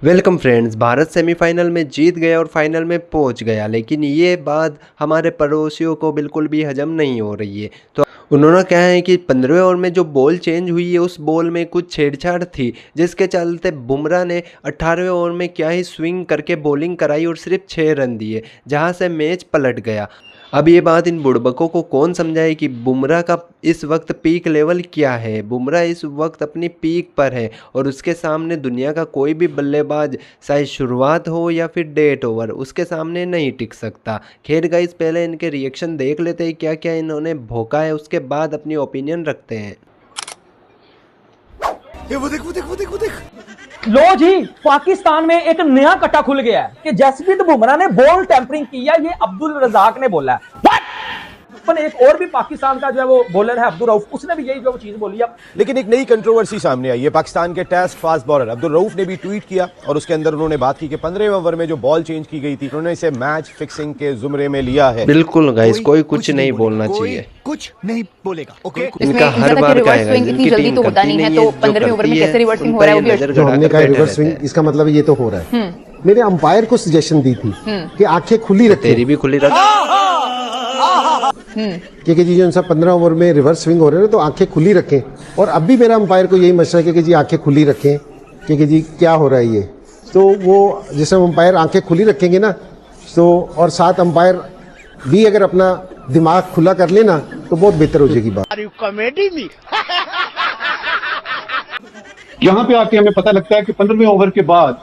Welcome friends, Bharat semifinal में जीत गया और फाइनल में पहुंच गया, लेकिन ये बात हमारे पड़ोसियों को बिल्कुल भी हजम नहीं हो रही है। तो उन्होंने कहा है कि 15वें ओवर में जो बॉल चेंज हुई है उस बॉल में कुछ छेड़छाड़ थी, जिसके चलते बुमराह ने 18वें ओवर में क्या ही स्विंग करके बॉलिंग कराई और सिर्फ 6 रन दिए, जहां से मैच पलट गया। अब ये बात इन बुड़बकों को कौन समझाए कि बुमराह का इस वक्त पीक लेवल क्या है। बुमराह इस वक्त अपनी पीक पर है और उसके सामने दुनिया का कोई भी बल्लेबाज, चाहे शुरुआत हो या फिर डेट ओवर, उसके सामने नहीं टिक सकता। खैर गाइस, पहले इनके रिएक्शन देख लेते हैं क्या क्या इन्होंने भोंका है, उसके बाद अपनी ओपिनियन रखते हैं। वो देख। लो जी, पाकिस्तान में एक नया कट्टा खुल गया है कि जसप्रीत बुमराह ने बॉल टेम्परिंग किया, ये अब्दुल रजाक ने बोला है। पर एक और भी पाकिस्तान का जो है वो बॉलर है अब्दुल रऊफ, उसने भी यही जो चीज बोली है। लेकिन एक नई कंट्रोवर्सी सामने आई है। पाकिस्तान के test fast bowler Abdul Rauf ने भी ट्वीट किया और उसके अंदर उन्होंने बात की कि 15वें ओवर में जो बॉल चेंज की गई थी, उन्होंने इसे मैच फिक्सिंग के जुमरे में लिया है। बिल्कुल गाइस, कोई कुछ नहीं बोलना चाहिए, कुछ नहीं बोलेगा। ओके, इनका हर बार का है, इनकी जल्दी तो होता नहीं है, तो 15वें ओवर में कैसे रिवर्सिंग हो रहा है वो भी जो हमने कहा रिवर्स स्विंग, इसका मतलब ये तो हो रहा है। मेरे अंपायर को सजेशन दी थी कि आंखें खुली रखें, तेरी भी खुली रख, क्योंकि जी जो सब 15 ओवर में रिवर्स स्विंग हो रहे हैं तो आंखें खुली रखें। और अब भी मेरा अंपायर को यही मशवरा है कि जी आंखें खुली रखें, क्योंकि जी क्या हो रहा है ये। तो वो जैसे अंपायर आंखें खुली रखेंगे ना, तो और साथ अंपायर भी अगर अपना दिमाग खुला कर लेना तो बहुत बेहतर हो जाएगी बात। कॉमेडी में यहाँ पे आके हमें पता लगता है कि 15वें ओवर के बाद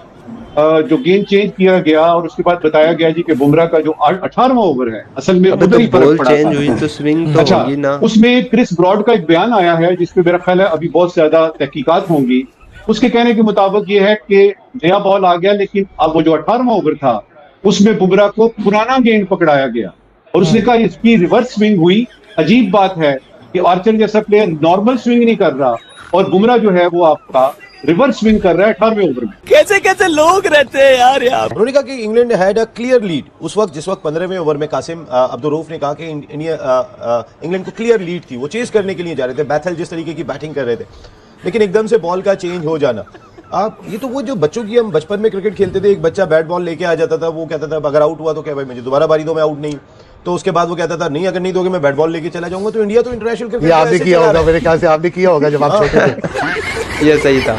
जो गेंद चेंज किया गया और उसके बाद बताया गया जी कि बुमराह का जो 18वां ओवर है, असल में उधर ही फर्क पड़ा चेंज हुई तो स्विंग तो होगी ना। उसमें क्रिस ब्रॉड का एक बयान आया है जिसपे मेरा ख्याल है अभी बहुत ज्यादा तहकीकात होंगी। उसके कहने के मुताबिक ये है कि नया बॉल आ गया, लेकिन अब वो जो 18वां ओवर था उसमें बुमराह को पुराना गेंद पकड़ाया गया और उसने कहा इसकी रिवर्स स्विंग हुई। अजीब बात है कि आर्चर जैसा प्लेयर नॉर्मल स्विंग नहीं कर रहा और बुमराह जो है वो आपका रिवर्स स्विंग कर रहा है 18वें ओवर में। कैसे लोग रहते हैं यार यहाँ। उन्होंने कहा कि England had a clear lead उस वक्त, जिस वक्त 15वें ओवर में कासिम अब्दुल रऊफ ने कहा कि इंग्लैंड को क्लियर लीड थी, वो चेज करने के लिए जा रहे थे। बैथल जिस तरीके की बैटिंग कर रहे थे, लेकिन एकदम से बॉल का चेंज हो जाना, आप ये तो वो जो बच्चों की, हम बचपन में क्रिकेट खेलते थे, एक बच्चा बैट बॉल लेके आ जाता था, वो कहता था अगर आउट हुआ तो क्या भाई मुझे दोबारा बारी दो, मैं आउट नहीं। तो उसके बाद वो कहता था नहीं, अगर नहीं दोगे मैं बैट बॉल लेके चला जाऊंगा। तो इंडिया तो इंटरनेशनल क्रिकेट आपने किया होगा, मेरे ख्याल से आपने किया होगा जब आप छोटे थे। ये सही था।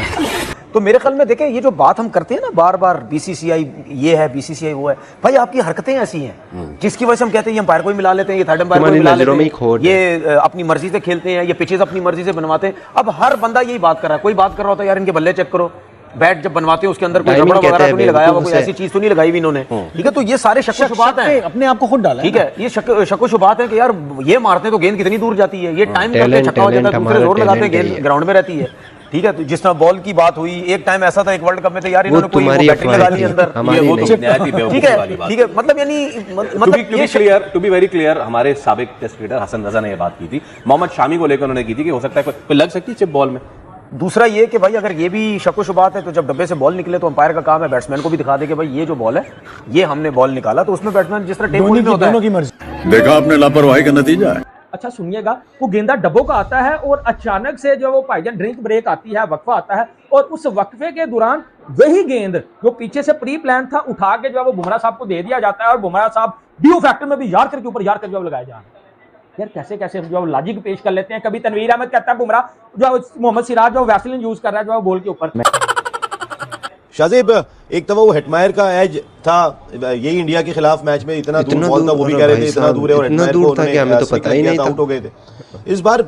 तो मेरे ख्याल में देखें, ये जो बात हम करते हैं ना बार बार, बीसीसीआई ये है, बीसीसीआई वो है, भाई आपकी हरकतें ऐसी हैं जिसकी वजह से हम कहते हैं ये अंपायर को ही मिला लेते हैं, ये थर्ड अंपायर को ही मिला लेते हैं, ये अपनी मर्जी से खेलते हैं, ये पिचेस अपनी मर्जी से बनवाते हैं। अब हर बंदा यही बात कर रहा है, कोई बात कर रहा होता है यार इनके बल्ले चेक करो, बैट जब बनवाते हैं उसके अंदर कोई रबड़ वगैरह तो नहीं लगाया हुआ, कोई ऐसी चीज तो नहीं लगाई हुई इन्होंने, ठीक है। तो ये सारे शक व शुबात हैं, अपने आप को खुद डाला, ठीक है। ये शक व शुबात है कि यार ये मारते हैं तो गेंद कितनी दूर जाती है, ये टाइम करके छक्का हो जाता है, दूसरे जोर लगाते हैं, गेंद ग्राउंड में रहती है, ठीक है। तो जिस तरह बॉल की बात हुई, एक टाइम ऐसा था एक वर्ल्ड कप में, तो यार इन्होंने कोई बैटिंग लगा ली अंदर, वो तो ठीक है। मतलब यानी टू बी वेरी क्लियर, हमारे साबिक टेस्ट क्रिकेटर हसन रजा ने ये बात की थी, मोहम्मद शामी को लेकर उन्होंने की थी कि हो सकता है कोई लग सकती है चिप बॉल में। दूसरा ये कि भाई अगर ये भी शक व शुबात है तो जब डब्बे से बॉल निकले तो अंपायर का काम है बैट्समैन को भी दिखा दे कि भाई ये जो बॉल है ये हमने बॉल निकाला, तो उसमें बैट्समैन जिस तरह टेबल में होता है, दोनों की मर्जी। देखा आपने लापरवाही का नतीजा है। अच्छा सुनिएगा, वो गेंदा डब्बों का आता है और अचानक से जो वो भाईजान ड्रिंक ब्रेक आती है, वक्फा आता है, और उस वक्फे के दौरान वही गेंद जो पीछे से प्री प्लान था उठा के जो है वो बुमराह साहब को दे दिया जाता है और बुमराह साहब ड्यू फैक्टर में भी यार करके ऊपर यार करके लगाए जा रहे हैं। यार कैसे कैसे जो लॉजिक पेश कर लेते हैं। कभी तनवीर अहमद कहता है बुमराह जो मोहम्मद सिराज जो वैसलीन यूज कर रहा है जो बॉल के ऊपर। शाहजेब, एक तो वो हेटमायर का एज था, यही इंडिया के खिलाफ मैच में इतना दूर बॉल था, वो भी कह रहे थे इतना दूर है, और हेटमायर को उन्होंने तो पता ही नहीं था, आउट हो गए थे। इस बार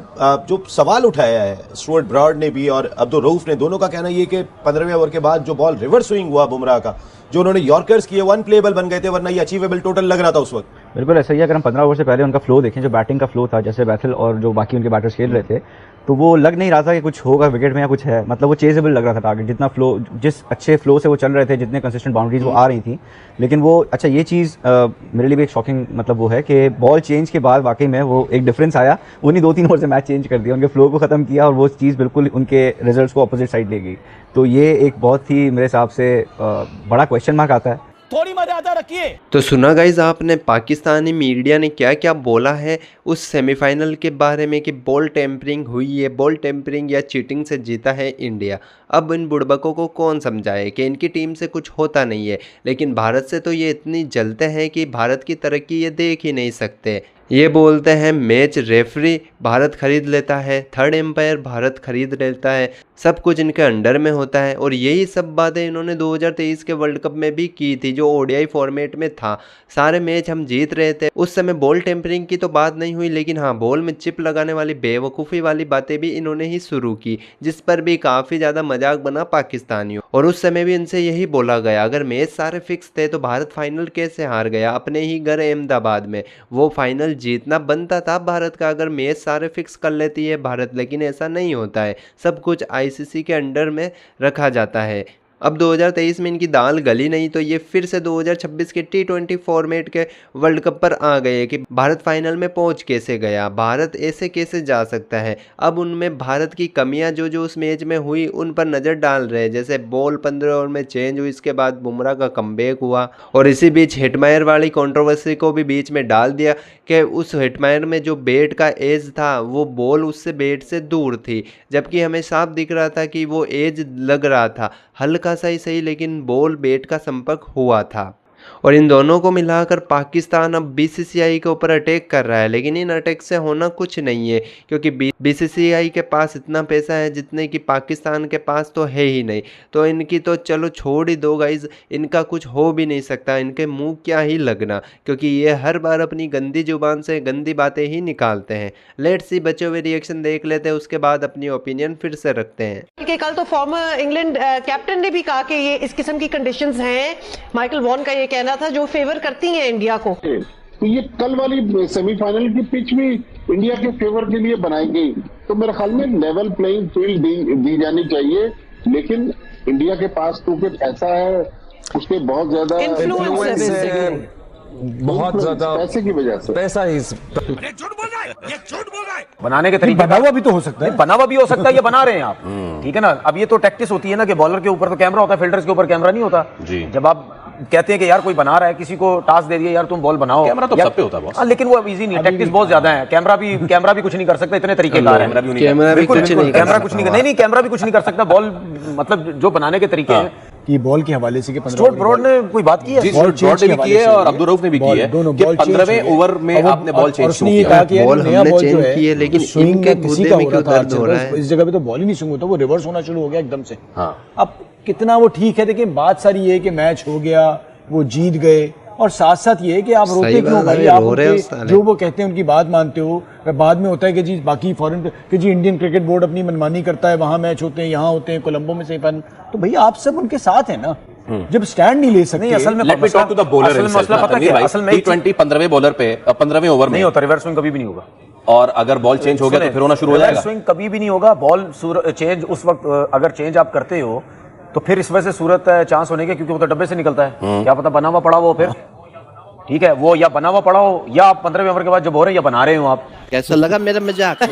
जो सवाल उठाया है स्टुअर्ट ब्रॉड ने भी और अब्दुल रऊफ ने, दोनों का कहना ये कि 15वें ओवर के बाद जो बॉल रिवर्स स्विंग हुआ बुमराह का, जो उन्होंने यॉर्कर्स किए, वन प्लेबल बन गए थे, वरना ये अचीवेबल टोटल लग रहा था उस वक्त। बिल्कुल ऐसा ही है। अगर हम 15 ओवर से पहले उनका फ्लो देखें, जो बैटिंग का फ्लो था, जैसे बैथल और जो बाकी उनके बैटर्स खेल रहे थे, तो वो लग नहीं रहा था कि कुछ होगा विकेट में या कुछ है, मतलब वो चेजेबल लग रहा था टारगेट, जितना फ्लो, जिस अच्छे फ्लो से वो चल रहे थे, जितने कंसिस्टेंट बाउंड्रीज वो आ रही थी। लेकिन वो अच्छा, ये चीज़ मेरे लिए भी एक शॉकिंग मतलब वो है कि बॉल चेंज के बाद वाकई में वो एक डिफरेंस आया, उन्हीं 2-3 ओवर से मैच चेंज कर दिया, उनके फ्लो को ख़त्म किया और वो चीज़ बिल्कुल उनके रिजल्ट्स को अपोजिट साइड ले गई। तो ये एक बहुत ही मेरे हिसाब से बड़ा क्वेश्चन मार्क आता है थोड़ी मर्यादा रखिए। तो सुना गाइज आपने पाकिस्तानी मीडिया ने क्या क्या बोला है उस सेमीफाइनल के बारे में कि बॉल टेम्परिंग हुई है, बॉल टेम्परिंग या चीटिंग से जीता है इंडिया। अब इन बुड़बकों को कौन समझाए कि इनकी टीम से कुछ होता नहीं है, लेकिन भारत से तो ये इतनी जलते हैं कि भारत की तरक्की ये देख ही नहीं सकते। ये बोलते हैं मैच रेफरी भारत खरीद लेता है, थर्ड एम्पायर भारत खरीद लेता है, सब कुछ इनके अंडर में होता है। और यही सब बातें इन्होंने 2023 के वर्ल्ड कप में भी की थी, जो ओडीआई फॉर्मेट में था। सारे मैच हम जीत रहे थे, उस समय बॉल टेम्परिंग की तो बात नहीं हुई, लेकिन हाँ बॉल में चिप लगाने वाली बेवकूफ़ी वाली बातें भी इन्होंने ही शुरू की, जिस पर भी काफ़ी ज़्यादा मजाक बना पाकिस्तानियों। और उस समय भी इनसे यही बोला गया, अगर मैच सारे फिक्स थे तो भारत फाइनल कैसे हार गया अपने ही घर अहमदाबाद में। वो फाइनल जीतना बनता था भारत का, अगर मैच सारे फिक्स कर लेती है भारत, लेकिन ऐसा नहीं होता है, सब कुछ आईसीसी के अंडर में रखा जाता है। अब 2023 में इनकी दाल गली नहीं तो ये फिर से 2026 के T20 फॉर्मेट के वर्ल्ड कप पर आ गए कि भारत फाइनल में पहुंच कैसे गया, भारत ऐसे कैसे जा सकता है। अब उनमें भारत की कमियां जो उस मैच में हुई उन पर नज़र डाल रहे हैं, जैसे बॉल 15 ओवर में चेंज हुई, इसके बाद बुमराह का कमबैक हुआ। और इसी बीच हेटमायर वाली कंट्रोवर्सी को भी बीच में डाल दिया कि उस हेटमायर में जो बैट का एज था वो बॉल उससे बैट से दूर थी, जबकि हमें साफ दिख रहा था कि वो एज लग रहा था, हल्का सा ही सही, लेकिन बॉल बैट का संपर्क हुआ था। और इन दोनों को मिलाकर पाकिस्तान अब बीसीसीआई के ऊपर अटैक कर रहा है, लेकिन इन अटैक से होना कुछ नहीं है, क्योंकि बीसीसीआई के पास इतना पैसा है जितने कि पाकिस्तान के पास तो है ही नहीं। तो इनकी तो चलो छोड़ ही दो गाइज, इनका कुछ हो भी नहीं सकता, इनके मुंह क्या ही लगना, क्योंकि ये हर बार अपनी गंदी जुबान से गंदी बातें ही निकालते हैं। लेट्स सी, बचे हुए रिएक्शन देख लेते हैं, उसके बाद अपनी ओपिनियन फिर से रखते हैं। कल तो फॉर्मर इंग्लैंड कैप्टन ने भी कहा कि ये इस किस्म की कंडीशंस हैं, माइकल वॉन का ये कहना था, जो फेवर करती हैं इंडिया को। तो ये कल वाली सेमीफाइनल की पिच भी इंडिया के फेवर के लिए बनाई गई, तो मेरे ख्याल में लेवल प्लेइंग फील्ड दी जानी चाहिए। लेकिन इंडिया के पास तो कुछ ऐसा है, उसके बहुत ज्यादा इन्फ्लुएंस है, बहुत ज्यादा पैसे की वजह से। पैसा इस झूठ बोल रहा है, ये झूठ बोल रहा है। बनाने के तरीके, बना हुआ भी तो हो सकता है, बना हुआ भी हो सकता है, ये बना रहे हैं आप, ठीक है ना। अब ये तो टैक्टिस होती है ना कि बॉलर के ऊपर तो कैमरा होता है, फील्डर्स के ऊपर कैमरा नहीं होता जी। जब आप कहते हैं कि यार कोई बना रहा है, किसी को टास्क दे दिया यार तुम बॉल बनाओ, कैमरा तो सब पे होता है, लेकिन वो इजी नहीं, टैक्टिस बहुत ज्यादा है। कैमरा भी कुछ नहीं कर सकता, इतने तरीके कार है, कैमरा भी कुछ नहीं कर सकता। बॉल मतलब जो बनाने के तरीके हैं कि बॉल के हवाले से कि स्टुअर्ट ब्रॉड ने कोई बात की है, ब्रॉड ने भी की है और अब्दुल रऊफ ने भी की है कि 15वें ओवर में आपने बॉल चेंज किया, बॉल हमने चेंज की है, लेकिन इनके गुद्दे में क्यों दर्द हो रहा है? इस जगह पे तो बॉल ही नहीं स्विंग होता, वो रिवर्स होना शुरू हो गया एकदम से। अब कितना वो ठीक है, देखिए बात सारी ये है कि मैच हो गया, वो जीत गए, और साथ साथ ये है कि आप रोते क्यों भाई, आप जो वो कहते हैं उनकी बात मानते हो। बाद में होता है कि जी बाकी फॉरेन कि जी इंडियन क्रिकेट बोर्ड अपनी मनमानी करता है, वहां मैच होते हैं, यहाँ होते हैं, कोलंबो में सेमीफाइनल, तो भैया आप सब उनके साथ हैं ना, जब स्टैंड नहीं ले सकते। असल में let me talk to the bowler, मसला पता है, असल में T20 15वें बॉलर पे 15वें ओवर में नहीं होता, रिवर्स स्विंग कभी भी नहीं होगा, और अगर बॉल चेंज हो गया तो फिर होना शुरू हो जाएगा। स्विंग कभी भी नहीं होगा, बॉल चेंज उस वक्त अगर चेंज आप करते हो तो फिर इस वजह से सूरत है चांस होने के, क्योंकि वो तो डब्बे से निकलता है, क्या पता बना हुआ पड़ा हो फिर, ठीक है, वो या बना हुआ पड़ा हो या आप 15वें ओवर के बाद जब हो रहे हैं या बना रहे हो आप। कैसा लगा मेरा मजाक?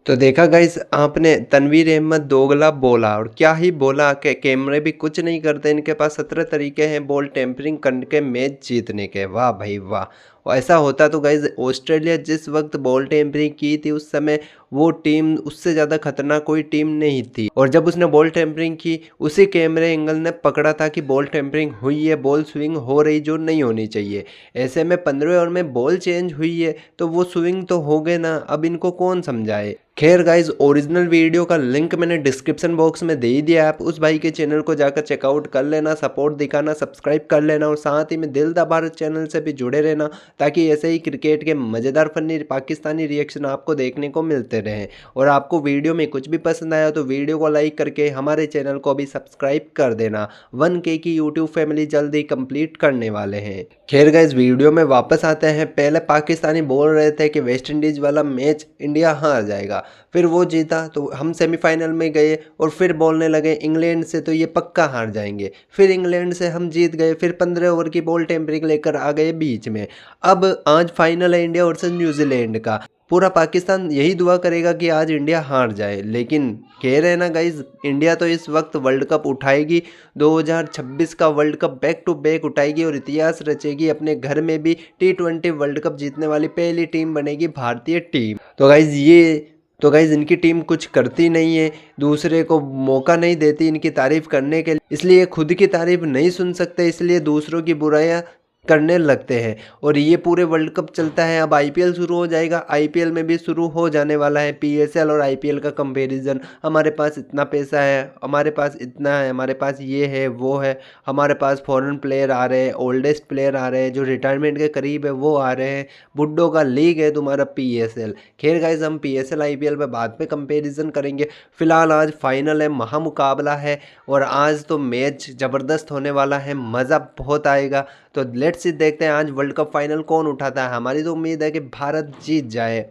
तो देखा गाइस आपने, तनवीर अहमद दोगला बोला, और क्या ही बोला कि कैमरे भी कुछ नहीं करते, इनके पास 17 तरीके हैं बॉल टेम्परिंग करके मैच जीतने के। वाह भाई वाह, ऐसा होता तो गाइस ऑस्ट्रेलिया जिस वक्त बॉल टेम्परिंग की थी उस समय वो टीम उससे ज़्यादा खतरनाक कोई टीम नहीं थी, और जब उसने बॉल टेम्परिंग की उसी कैमरे एंगल ने पकड़ा था कि बॉल टेम्परिंग हुई है, बॉल स्विंग हो रही जो नहीं होनी चाहिए। ऐसे में 15वें ओवर में बॉल चेंज हुई है तो वो स्विंग तो हो गए ना, अब इनको कौन समझाए। खैर गाइज, ओरिजिनल वीडियो का लिंक मैंने डिस्क्रिप्शन बॉक्स में दे ही दिया, आप उस भाई के चैनल को जाकर चेकआउट कर लेना, सपोर्ट दिखाना, सब्सक्राइब कर लेना, और साथ ही में दिल दा भारत चैनल से भी जुड़े रहना, ताकि ऐसे ही क्रिकेट के मज़ेदार फनी पाकिस्तानी रिएक्शन आपको देखने को मिलते रहें। और आपको वीडियो में कुछ भी पसंद आया तो वीडियो को लाइक करके हमारे चैनल को भी सब्सक्राइब कर देना। 1K की यूट्यूब फैमिली जल्दी कंप्लीट करने वाले हैं। खैर गाइस, वीडियो में वापस आते हैं। पहले पाकिस्तानी बोल रहे थे कि वेस्ट इंडीज़ वाला मैच इंडिया हार जाएगा, फिर वो जीता तो हम सेमीफाइनल में गए, और फिर बोलने लगे इंग्लैंड से तो ये पक्का हार जाएंगे, फिर इंग्लैंड से हम जीत गए, फिर 15 ओवर की बॉल टेम्परिंग लेकर आ गए बीच में। अब आज फाइनल है इंडिया वर्सेस न्यूजीलैंड का, पूरा पाकिस्तान यही दुआ करेगा कि आज इंडिया हार जाए। लेकिन कह रहे हैं ना गाइज, इंडिया तो इस वक्त वर्ल्ड कप उठाएगी, 2026 का world cup back to back उठाएगी और इतिहास रचेगी। अपने घर में भी T20 वर्ल्ड कप जीतने वाली पहली टीम बनेगी भारतीय टीम। तो गाइज इनकी टीम कुछ करती नहीं है, दूसरे को मौका नहीं देती इनकी तारीफ करने के लिए, इसलिए खुद की तारीफ नहीं सुन सकते, इसलिए दूसरों की बुराइयां करने लगते हैं। और ये पूरे वर्ल्ड कप चलता है, अब IPL शुरू हो जाएगा, IPL में भी शुरू हो जाने वाला है PSL और IPL का कंपैरिजन। हमारे पास इतना पैसा है, हमारे पास इतना है, हमारे पास ये है वो है, हमारे पास फॉरेन प्लेयर आ रहे हैं, ओल्डेस्ट प्लेयर आ रहे हैं, जो रिटायरमेंट के करीब है वो आ रहे हैं, बुड्ढों का लीग है तुम्हारा PSL। खैर गाइस, हम PSL IPL पे बाद में कंपेरिजन करेंगे। फिलहाल आज फाइनल है, महामुकाबला है और आज तो मैच ज़बरदस्त होने वाला है, मज़ा बहुत आएगा। तो लेट्स सी देखते हैं आज वर्ल्ड कप फाइनल कौन उठाता है। हमारी तो उम्मीद है कि भारत जीत जाए।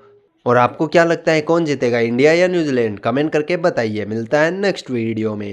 और आपको क्या लगता है कौन जीतेगा, इंडिया या न्यूजीलैंड? कमेंट करके बताइए। मिलता है नेक्स्ट वीडियो में।